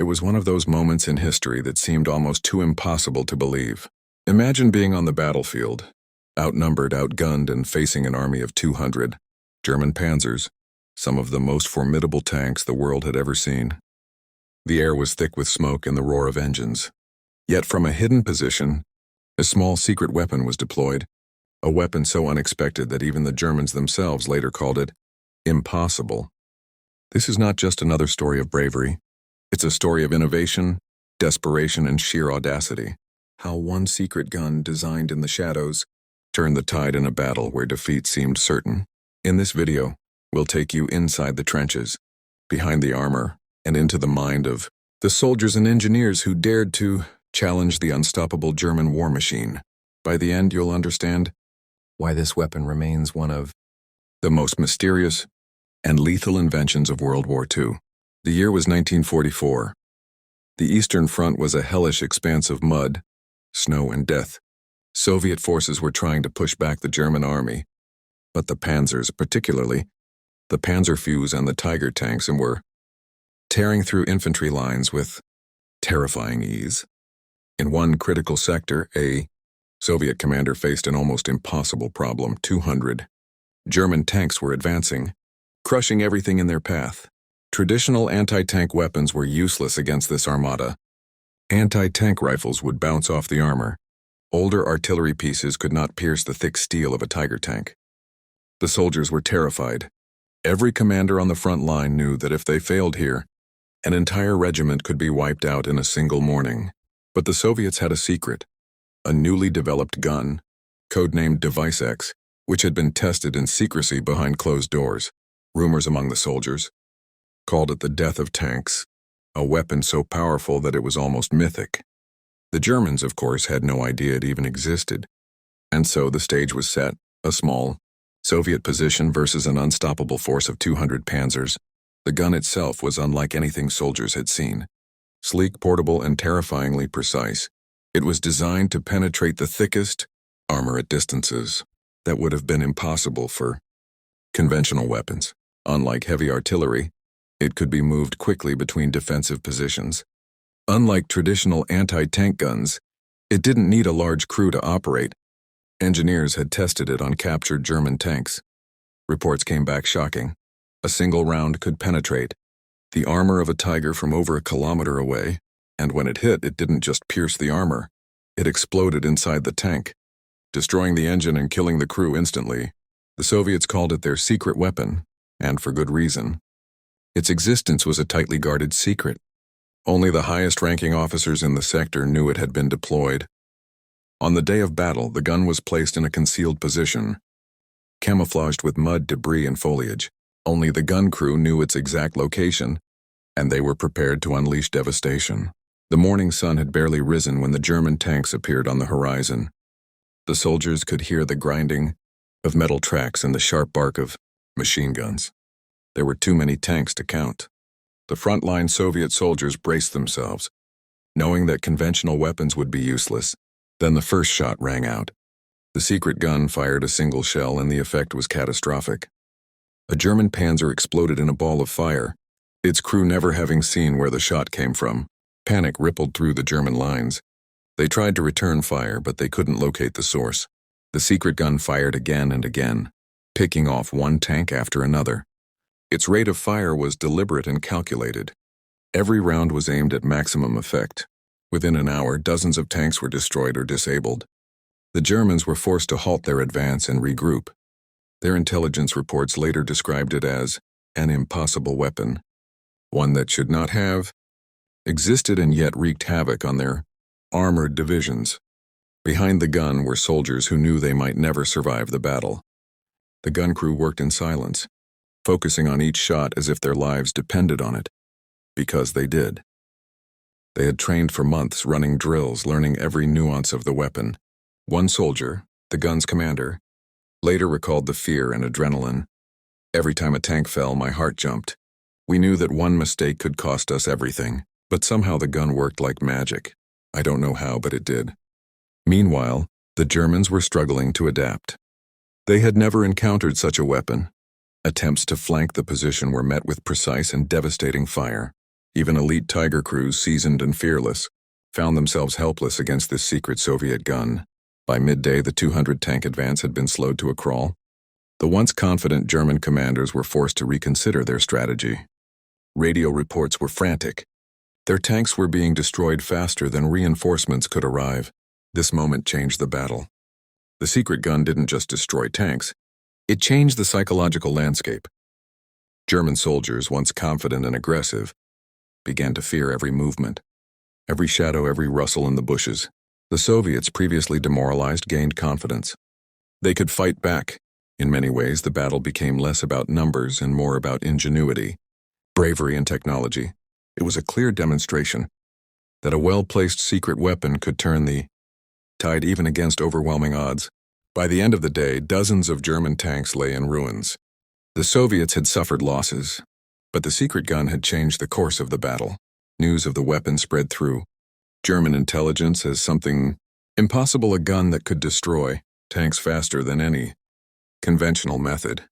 It was one of those moments in history that seemed almost too impossible to believe. Imagine being on the battlefield, outnumbered, outgunned, and facing an army of 200 German Panzers, some of the most formidable tanks the world had ever seen. The air was thick with smoke and the roar of engines. Yet from a hidden position, a small secret weapon was deployed, a weapon so unexpected that even the Germans themselves later called it impossible. This is not just another story of bravery. It's a story of innovation, desperation, and sheer audacity. How one secret gun designed in the shadows turned the tide in a battle where defeat seemed certain. In this video, we'll take you inside the trenches, behind the armor, and into the mind of the soldiers and engineers who dared to challenge the unstoppable German war machine. By the end, you'll understand why this weapon remains one of the most mysterious and lethal inventions of World War II. The year was 1944. The Eastern Front was a hellish expanse of mud, snow, and death. Soviet forces were trying to push back the German army, but the Panzers, particularly the Panzer Fuse and the Tiger tanks, were tearing through infantry lines with terrifying ease. In one critical sector, a Soviet commander faced an almost impossible problem. 200 German tanks were advancing, crushing everything in their path. Traditional anti-tank weapons were useless against this armada. Anti-tank rifles would bounce off the armor. Older artillery pieces could not pierce the thick steel of a Tiger tank. The soldiers were terrified. Every commander on the front line knew that if they failed here, an entire regiment could be wiped out in a single morning. But the Soviets had a secret, a newly developed gun, codenamed Device X, which had been tested in secrecy behind closed doors. Rumors among the soldiers called it the death of tanks, a weapon so powerful that it was almost mythic. The Germans, of course, had no idea it even existed. And so the stage was set, a small Soviet position versus an unstoppable force of 200 Panzers. The gun itself was unlike anything soldiers had seen. Sleek, portable, and terrifyingly precise. It was designed to penetrate the thickest armor at distances that would have been impossible for conventional weapons. Unlike heavy artillery, it could be moved quickly between defensive positions. Unlike traditional anti-tank guns, it didn't need a large crew to operate. Engineers had tested it on captured German tanks. Reports came back shocking. A single round could penetrate the armor of a Tiger from over a kilometer away, and when it hit, it didn't just pierce the armor. It exploded inside the tank, destroying the engine and killing the crew instantly. The Soviets called it their secret weapon, and for good reason. Its existence was a tightly guarded secret. Only the highest-ranking officers in the sector knew it had been deployed. On the day of battle, the gun was placed in a concealed position, camouflaged with mud, debris, and foliage. Only the gun crew knew its exact location, and they were prepared to unleash devastation. The morning sun had barely risen when the German tanks appeared on the horizon. The soldiers could hear the grinding of metal tracks and the sharp bark of machine guns. There were too many tanks to count. The frontline Soviet soldiers braced themselves, knowing that conventional weapons would be useless. Then the first shot rang out. The secret gun fired a single shell, and the effect was catastrophic. A German Panzer exploded in a ball of fire, its crew never having seen where the shot came from. Panic rippled through the German lines. They tried to return fire, but they couldn't locate the source. The secret gun fired again and again, picking off one tank after another. Its rate of fire was deliberate and calculated. Every round was aimed at maximum effect. Within an hour, dozens of tanks were destroyed or disabled. The Germans were forced to halt their advance and regroup. Their intelligence reports later described it as an impossible weapon, one that should not have existed and yet wreaked havoc on their armored divisions. Behind the gun were soldiers who knew they might never survive the battle. The gun crew worked in silence, focusing on each shot as if their lives depended on it, because they did. They had trained for months, running drills, learning every nuance of the weapon. One soldier, the gun's commander, later recalled the fear and adrenaline. Every time a tank fell, my heart jumped. We knew that one mistake could cost us everything, but somehow the gun worked like magic. I don't know how, but it did. Meanwhile, the Germans were struggling to adapt. They had never encountered such a weapon. Attempts to flank the position were met with precise and devastating fire. Even elite Tiger crews, seasoned and fearless, found themselves helpless against this secret Soviet gun. By midday, the 200-tank advance had been slowed to a crawl. The once confident German commanders were forced to reconsider their strategy. Radio reports were frantic. Their tanks were being destroyed faster than reinforcements could arrive. This moment changed the battle. The secret gun didn't just destroy tanks, it changed the psychological landscape. German soldiers, once confident and aggressive, began to fear every movement, every shadow, every rustle in the bushes. The Soviets, previously demoralized, gained confidence. They could fight back. In many ways, the battle became less about numbers and more about ingenuity, bravery, and technology. It was a clear demonstration that a well-placed secret weapon could turn the tide even against overwhelming odds. By the end of the day, dozens of German tanks lay in ruins. The Soviets had suffered losses, but the secret gun had changed the course of the battle. News of the weapon spread through German intelligence as something impossible, a gun that could destroy tanks faster than any conventional method.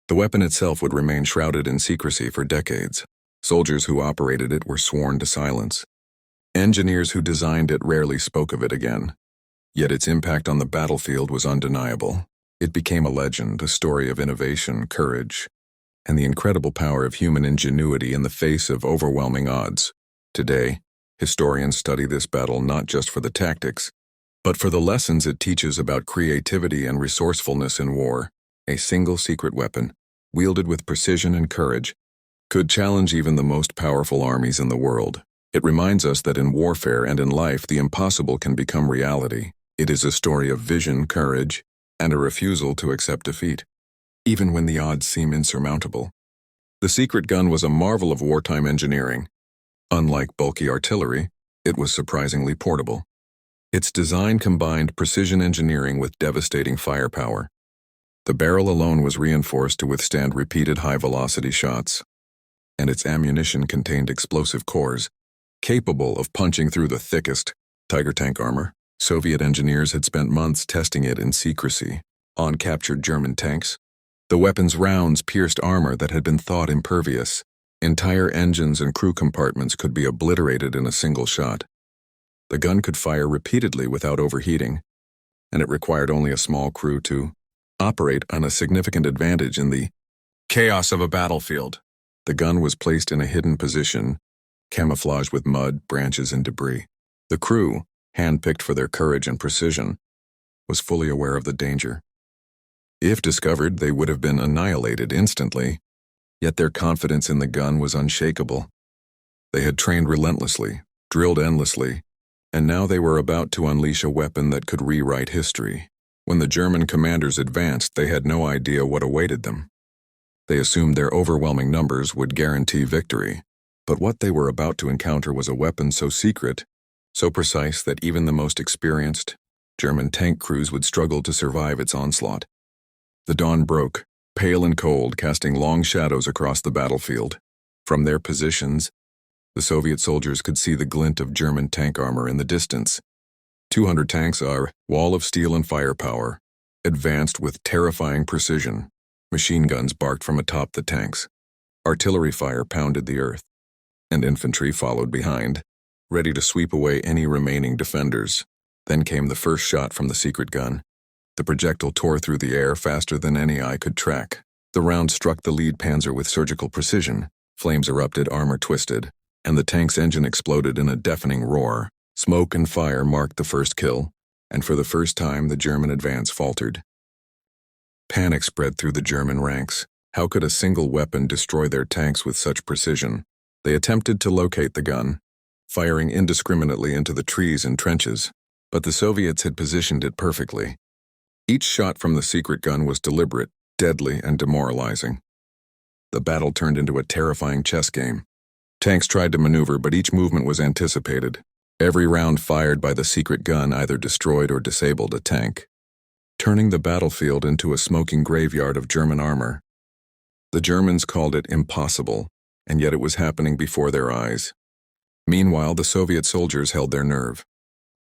The weapon itself would remain shrouded in secrecy for decades. Soldiers who operated it were sworn to silence. Engineers who designed it rarely spoke of it again. Yet its impact on the battlefield was undeniable. It became a legend, a story of innovation, courage, and the incredible power of human ingenuity in the face of overwhelming odds. Today, historians study this battle not just for the tactics, but for the lessons it teaches about creativity and resourcefulness in war. A single secret weapon, wielded with precision and courage, could challenge even the most powerful armies in the world. It reminds us that in warfare and in life, the impossible can become reality. It is a story of vision, courage, and a refusal to accept defeat, even when the odds seem insurmountable. The secret gun was a marvel of wartime engineering. Unlike bulky artillery, it was surprisingly portable. Its design combined precision engineering with devastating firepower. The barrel alone was reinforced to withstand repeated high-velocity shots, and its ammunition contained explosive cores, capable of punching through the thickest Tiger tank armor. Soviet engineers had spent months testing it in secrecy on captured German tanks. The weapon's rounds pierced armor that had been thought impervious. Entire engines and crew compartments could be obliterated in a single shot. The gun could fire repeatedly without overheating, and it required only a small crew to operate on a significant advantage in the chaos of a battlefield. The gun was placed in a hidden position, camouflaged with mud, branches, and debris. The crew, handpicked for their courage and precision, was fully aware of the danger. If discovered, they would have been annihilated instantly, yet their confidence in the gun was unshakable. They had trained relentlessly, drilled endlessly, and now they were about to unleash a weapon that could rewrite history. When the German commanders advanced, they had no idea what awaited them. They assumed their overwhelming numbers would guarantee victory, but what they were about to encounter was a weapon so secret, so precise that even the most experienced German tank crews would struggle to survive its onslaught. The dawn broke, pale and cold, casting long shadows across the battlefield. From their positions, the Soviet soldiers could see the glint of German tank armor in the distance. 200 tanks, a wall of steel and firepower, advanced with terrifying precision. Machine guns barked from atop the tanks. Artillery fire pounded the earth, and infantry followed behind, ready to sweep away any remaining defenders. Then came the first shot from the secret gun. The projectile tore through the air faster than any eye could track. The round struck the lead Panzer with surgical precision. Flames erupted, armor twisted, and the tank's engine exploded in a deafening roar. Smoke and fire marked the first kill, and for the first time the German advance faltered. Panic spread through the German ranks. How could a single weapon destroy their tanks with such precision? They attempted to locate the gun, firing indiscriminately into the trees and trenches, but the Soviets had positioned it perfectly. Each shot from the secret gun was deliberate, deadly, and demoralizing. The battle turned into a terrifying chess game. Tanks tried to maneuver, but each movement was anticipated. Every round fired by the secret gun either destroyed or disabled a tank, turning the battlefield into a smoking graveyard of German armor. The Germans called it impossible, and yet it was happening before their eyes. Meanwhile, the Soviet soldiers held their nerve.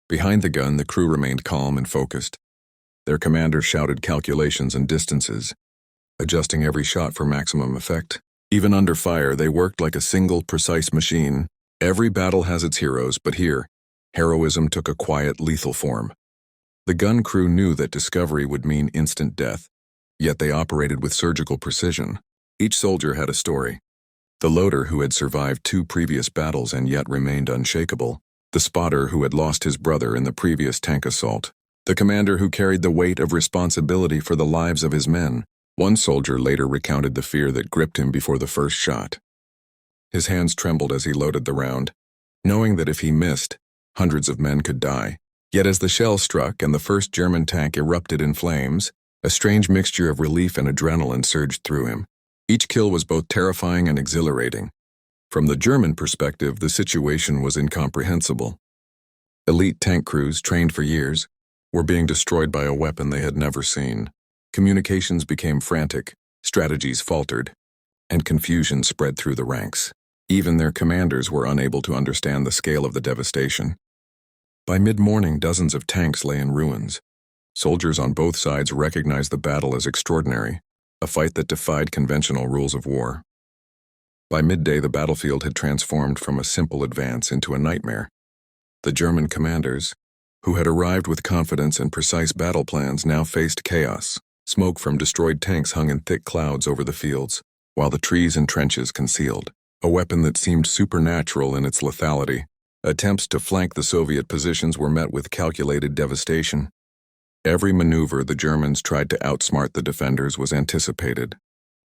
Behind the gun, the crew remained calm and focused. Their commander shouted calculations and distances, adjusting every shot for maximum effect. Even under fire, they worked like a single, precise machine, Every battle has its heroes, but here, heroism took a quiet, lethal form. The gun crew knew that discovery would mean instant death, yet they operated with surgical precision. Each soldier had a story. The loader who had survived 2 previous battles and yet remained unshakable. The spotter who had lost his brother in the previous tank assault. The commander who carried the weight of responsibility for the lives of his men. One soldier later recounted the fear that gripped him before the first shot. His hands trembled as he loaded the round, knowing that if he missed, hundreds of men could die. Yet as the shell struck and the first German tank erupted in flames, a strange mixture of relief and adrenaline surged through him. Each kill was both terrifying and exhilarating. From the German perspective, the situation was incomprehensible. Elite tank crews, trained for years, were being destroyed by a weapon they had never seen. Communications became frantic, strategies faltered, and confusion spread through the ranks. Even their commanders were unable to understand the scale of the devastation. By mid-morning, dozens of tanks lay in ruins. Soldiers on both sides recognized the battle as extraordinary, a fight that defied conventional rules of war. By midday, the battlefield had transformed from a simple advance into a nightmare. The German commanders, who had arrived with confidence and precise battle plans, now faced chaos. Smoke from destroyed tanks hung in thick clouds over the fields, while the trees and trenches concealed a weapon that seemed supernatural in its lethality. Attempts to flank the Soviet positions were met with calculated devastation. Every maneuver the Germans tried to outsmart the defenders was anticipated.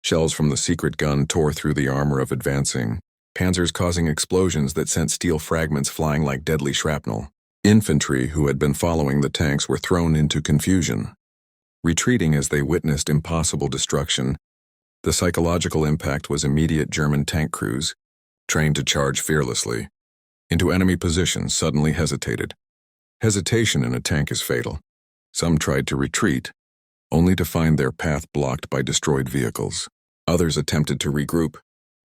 Shells from the secret gun tore through the armor of advancing Panzers, causing explosions that sent steel fragments flying like deadly shrapnel. Infantry who had been following the tanks were thrown into confusion, retreating as they witnessed impossible destruction. The psychological impact was immediate. German tank crews, trained to charge fearlessly into enemy positions, suddenly hesitated. Hesitation in a tank is fatal. Some tried to retreat, only to find their path blocked by destroyed vehicles. Others attempted to regroup,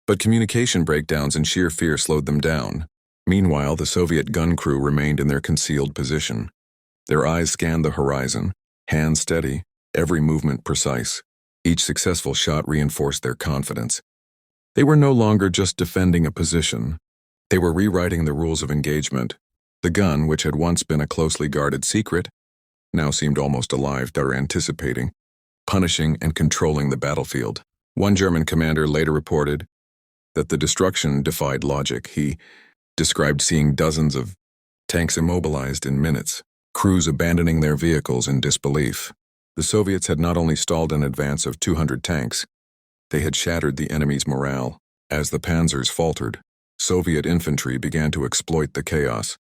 but communication breakdowns and sheer fear slowed them down. Meanwhile, the Soviet gun crew remained in their concealed position. Their eyes scanned the horizon, hands steady, every movement precise. Each successful shot reinforced their confidence. They were no longer just defending a position. They were rewriting the rules of engagement. The gun, which had once been a closely guarded secret, now seemed almost alive, anticipating, punishing, and controlling the battlefield. One German commander later reported that the destruction defied logic. He described seeing dozens of tanks immobilized in minutes, crews abandoning their vehicles in disbelief. The Soviets had not only stalled an advance of 200 tanks, they had shattered the enemy's morale. As the Panzers faltered, Soviet infantry began to exploit the chaos.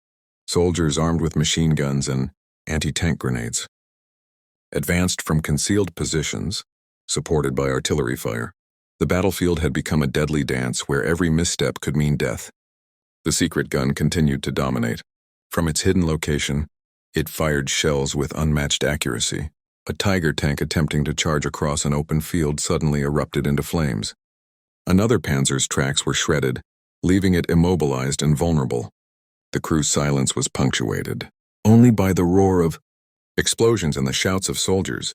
Soldiers armed with machine guns and anti-tank grenades advanced from concealed positions, supported by artillery fire. The battlefield had become a deadly dance where every misstep could mean death. The secret gun continued to dominate. From its hidden location, it fired shells with unmatched accuracy. A Tiger tank attempting to charge across an open field suddenly erupted into flames. Another Panzer's tracks were shredded, leaving it immobilized and vulnerable. The crew's silence was punctuated only by the roar of explosions and the shouts of soldiers,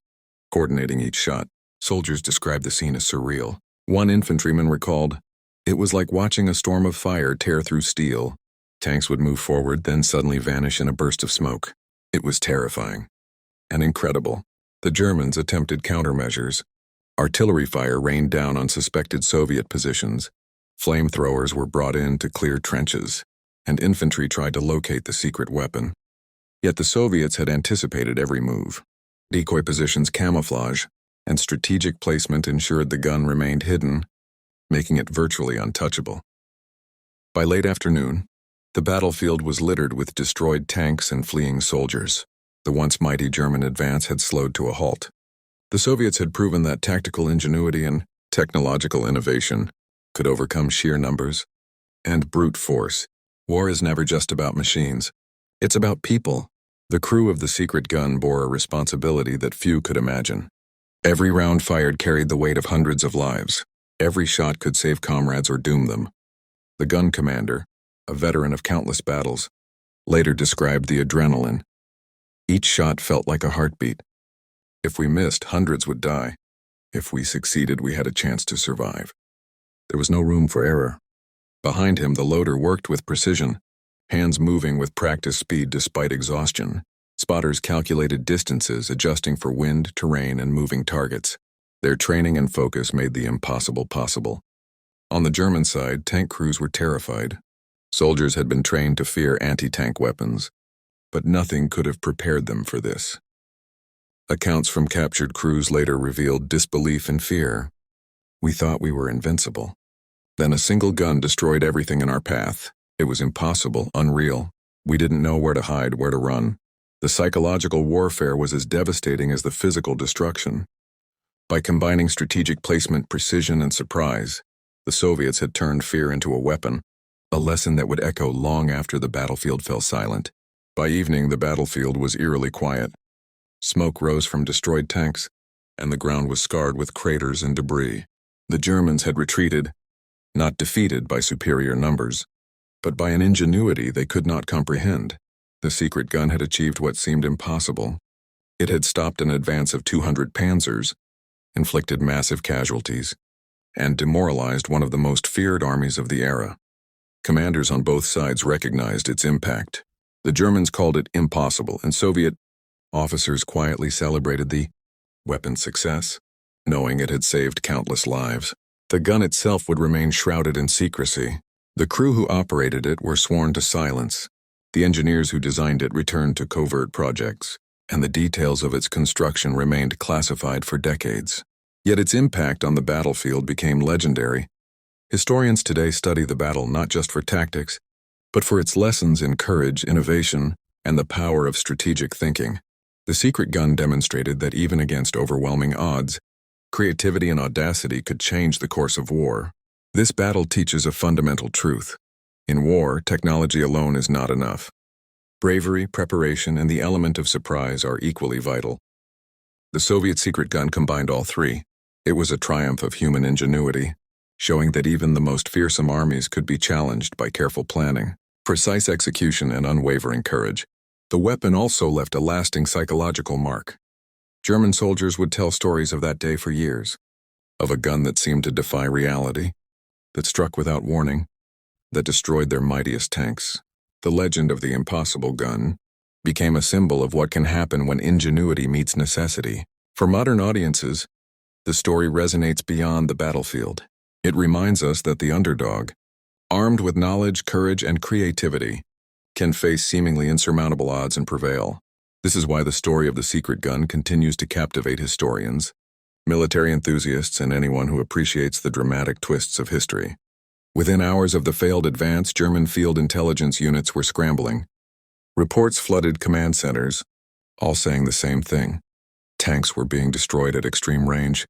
coordinating each shot. Soldiers described the scene as surreal. One infantryman recalled, "It was like watching a storm of fire tear through steel. Tanks would move forward, then suddenly vanish in a burst of smoke. It was terrifying and incredible." The Germans attempted countermeasures. Artillery fire rained down on suspected Soviet positions. Flamethrowers were brought in to clear trenches, and infantry tried to locate the secret weapon. Yet the Soviets had anticipated every move. Decoy positions, camouflage, and strategic placement ensured the gun remained hidden, making it virtually untouchable. By late afternoon, the battlefield was littered with destroyed tanks and fleeing soldiers. The once mighty German advance had slowed to a halt. The Soviets had proven that tactical ingenuity and technological innovation could overcome sheer numbers and brute force. War is never just about machines. It's about people. The crew of the secret gun bore a responsibility that few could imagine. Every round fired carried the weight of hundreds of lives. Every shot could save comrades or doom them. The gun commander, a veteran of countless battles, later described the adrenaline. Each shot felt like a heartbeat. If we missed, hundreds would die. If we succeeded, we had a chance to survive. There was no room for error. Behind him, the loader worked with precision, hands moving with practice speed despite exhaustion. Spotters calculated distances, adjusting for wind, terrain, and moving targets. Their training and focus made the impossible possible. On the German side, tank crews were terrified. Soldiers had been trained to fear anti-tank weapons, but nothing could have prepared them for this. Accounts from captured crews later revealed disbelief and fear. We thought we were invincible. Then a single gun destroyed everything in our path. It was impossible, unreal. We didn't know where to hide, where to run. The psychological warfare was as devastating as the physical destruction. By combining strategic placement, precision, and surprise, the Soviets had turned fear into a weapon, a lesson that would echo long after the battlefield fell silent. By evening, the battlefield was eerily quiet. Smoke rose from destroyed tanks, and the ground was scarred with craters and debris. The Germans had retreated, not defeated by superior numbers, but by an ingenuity they could not comprehend. The secret gun had achieved what seemed impossible. It had stopped an advance of 200 Panzers, inflicted massive casualties, and demoralized one of the most feared armies of the era. Commanders on both sides recognized its impact. The Germans called it impossible, and Soviet officers quietly celebrated the weapon's success, knowing it had saved countless lives. The gun itself would remain shrouded in secrecy. The crew who operated it were sworn to silence. The engineers who designed it returned to covert projects, and the details of its construction remained classified for decades. Yet its impact on the battlefield became legendary. Historians today study the battle not just for tactics, but for its lessons in courage, innovation, and the power of strategic thinking. The secret gun demonstrated that even against overwhelming odds, creativity and audacity could change the course of war. This battle teaches a fundamental truth. In war, technology alone is not enough. Bravery, preparation, and the element of surprise are equally vital. The Soviet secret gun combined all three. It was a triumph of human ingenuity, showing that even the most fearsome armies could be challenged by careful planning, precise execution, and unwavering courage. The weapon also left a lasting psychological mark. German soldiers would tell stories of that day for years, of a gun that seemed to defy reality, that struck without warning, that destroyed their mightiest tanks. The legend of the impossible gun became a symbol of what can happen when ingenuity meets necessity. For modern audiences, the story resonates beyond the battlefield. It reminds us that the underdog, armed with knowledge, courage, and creativity, can face seemingly insurmountable odds and prevail. This is why the story of the secret gun continues to captivate historians, military enthusiasts, and anyone who appreciates the dramatic twists of history. Within hours of the failed advance, German field intelligence units were scrambling. Reports flooded command centers, all saying the same thing. Tanks were being destroyed at extreme range,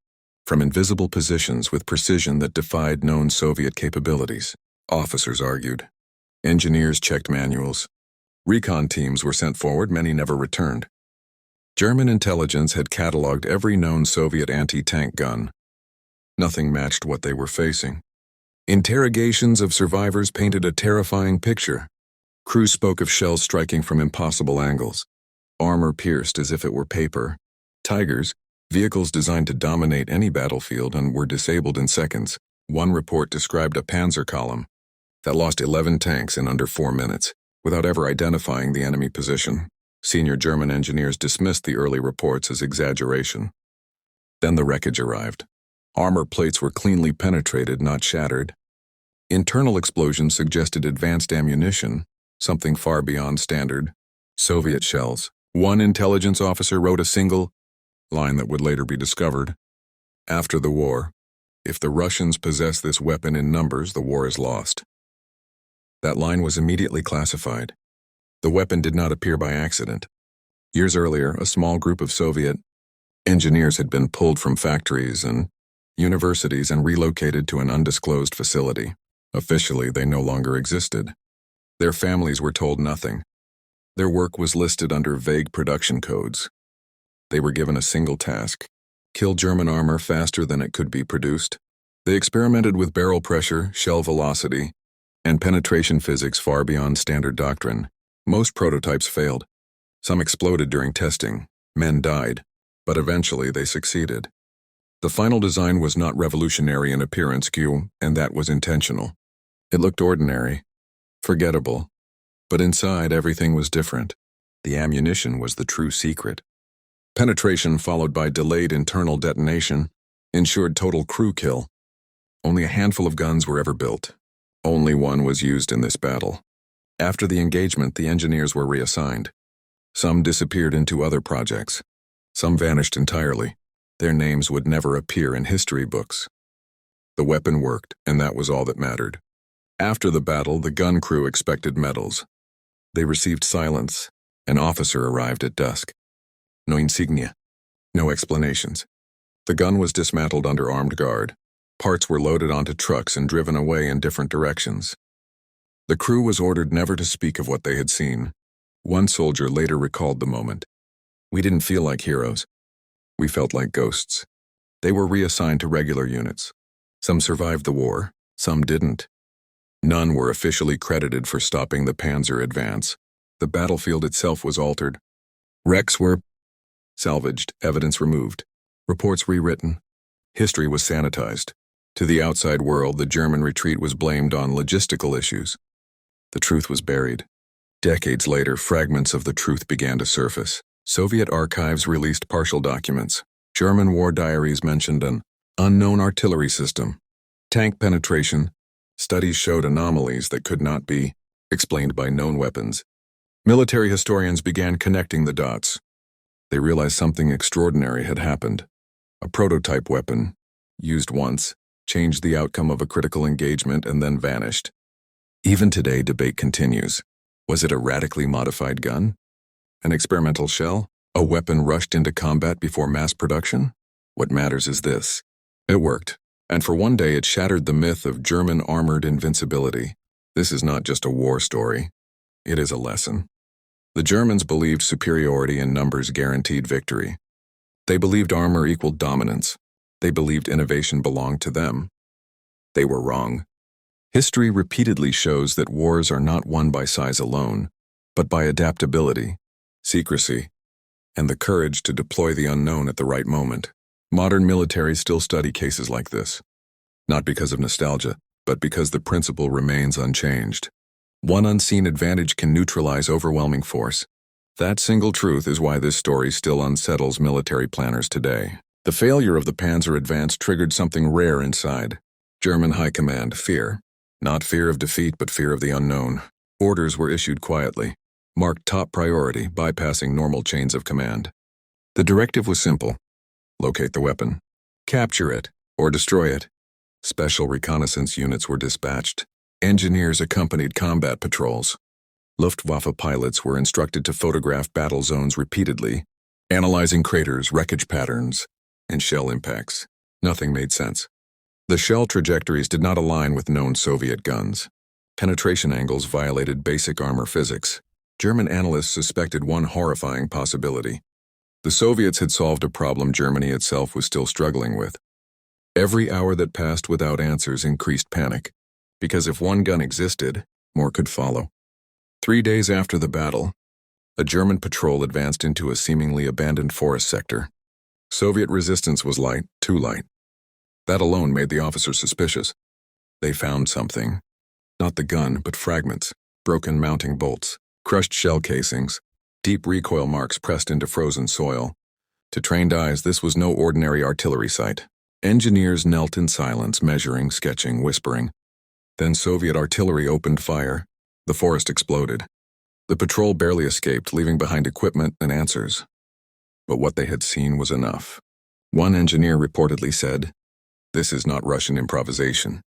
from invisible positions with precision that defied known Soviet capabilities. Officers argued. Engineers checked manuals. Recon teams were sent forward, many never returned. German intelligence had cataloged every known Soviet anti-tank gun. Nothing matched what they were facing. Interrogations of survivors painted a terrifying picture. Crews spoke of shells striking from impossible angles, armor pierced as if it were paper. Tigers, vehicles designed to dominate any battlefield, and were disabled in seconds. One report described a Panzer column that lost 11 tanks in under 4 minutes, without ever identifying the enemy position. Senior German engineers dismissed the early reports as exaggeration. Then the wreckage arrived. Armor plates were cleanly penetrated, not shattered. Internal explosions suggested advanced ammunition, something far beyond standard Soviet shells. One intelligence officer wrote a single line that would later be discovered. After the war, if the Russians possess this weapon in numbers, the war is lost. That line was immediately classified. The weapon did not appear by accident. Years earlier, a small group of Soviet engineers had been pulled from factories and universities and relocated to an undisclosed facility. Officially, they no longer existed. Their families were told nothing. Their work was listed under vague production codes. They were given a single task: kill German armor faster than it could be produced. They experimented with barrel pressure, shell velocity, and penetration physics far beyond standard doctrine. Most prototypes failed. Some exploded during testing. Men died, but eventually they succeeded. The final design was not revolutionary in appearance, and that was intentional. It looked ordinary, forgettable, but inside everything was different. The ammunition was the true secret. Penetration followed by delayed internal detonation ensured total crew kill. Only a handful of guns were ever built. Only one was used in this battle. After the engagement, the engineers were reassigned. Some disappeared into other projects. Some vanished entirely. Their names would never appear in history books. The weapon worked, and that was all that mattered. After the battle, the gun crew expected medals. They received silence. An officer arrived at dusk. No insignia. No explanations. The gun was dismantled under armed guard. Parts were loaded onto trucks and driven away in different directions. The crew was ordered never to speak of what they had seen. One soldier later recalled the moment. "We didn't feel like heroes. We felt like ghosts." They were reassigned to regular units. Some survived the war, some didn't. None were officially credited for stopping the Panzer advance. The battlefield itself was altered. Wrecks were salvaged, evidence removed, reports rewritten. History was sanitized. To the outside world, the German retreat was blamed on logistical issues. The truth was buried. Decades later, fragments of the truth began to surface. Soviet archives released partial documents. German war diaries mentioned an unknown artillery system. Tank penetration. Studies showed anomalies that could not be explained by known weapons. Military historians began connecting the dots. They realized something extraordinary had happened. A prototype weapon, used once, changed the outcome of a critical engagement and then vanished. Even today, debate continues. Was it a radically modified gun? An experimental shell? A weapon rushed into combat before mass production? What matters is this. It worked, and for one day it shattered the myth of German armored invincibility. This is not just a war story. It is a lesson. The Germans believed superiority in numbers guaranteed victory. They believed armor equaled dominance. They believed innovation belonged to them. They were wrong. History repeatedly shows that wars are not won by size alone, but by adaptability, secrecy, and the courage to deploy the unknown at the right moment. Modern militaries still study cases like this, not because of nostalgia, but because the principle remains unchanged. One unseen advantage can neutralize overwhelming force. That single truth is why this story still unsettles military planners today. The failure of the Panzer advance triggered something rare inside. German high command, fear. Not fear of defeat, but fear of the unknown. Orders were issued quietly, marked top priority, bypassing normal chains of command. The directive was simple. Locate the weapon. Capture it, or destroy it. Special reconnaissance units were dispatched. Engineers accompanied combat patrols. Luftwaffe pilots were instructed to photograph battle zones repeatedly, analyzing craters, wreckage patterns, and shell impacts. Nothing made sense. The shell trajectories did not align with known Soviet guns. Penetration angles violated basic armor physics. German analysts suspected one horrifying possibility. The Soviets had solved a problem Germany itself was still struggling with. Every hour that passed without answers increased panic, because if one gun existed, more could follow. 3 days after the battle, a German patrol advanced into a seemingly abandoned forest sector. Soviet resistance was light, too light. That alone made the officers suspicious. They found something. Not the gun, but fragments, broken mounting bolts, crushed shell casings, deep recoil marks pressed into frozen soil. To trained eyes, this was no ordinary artillery site. Engineers knelt in silence, measuring, sketching, whispering. Then Soviet artillery opened fire. The forest exploded. The patrol barely escaped, leaving behind equipment and answers. But what they had seen was enough. One engineer reportedly said, "This is not Russian improvisation.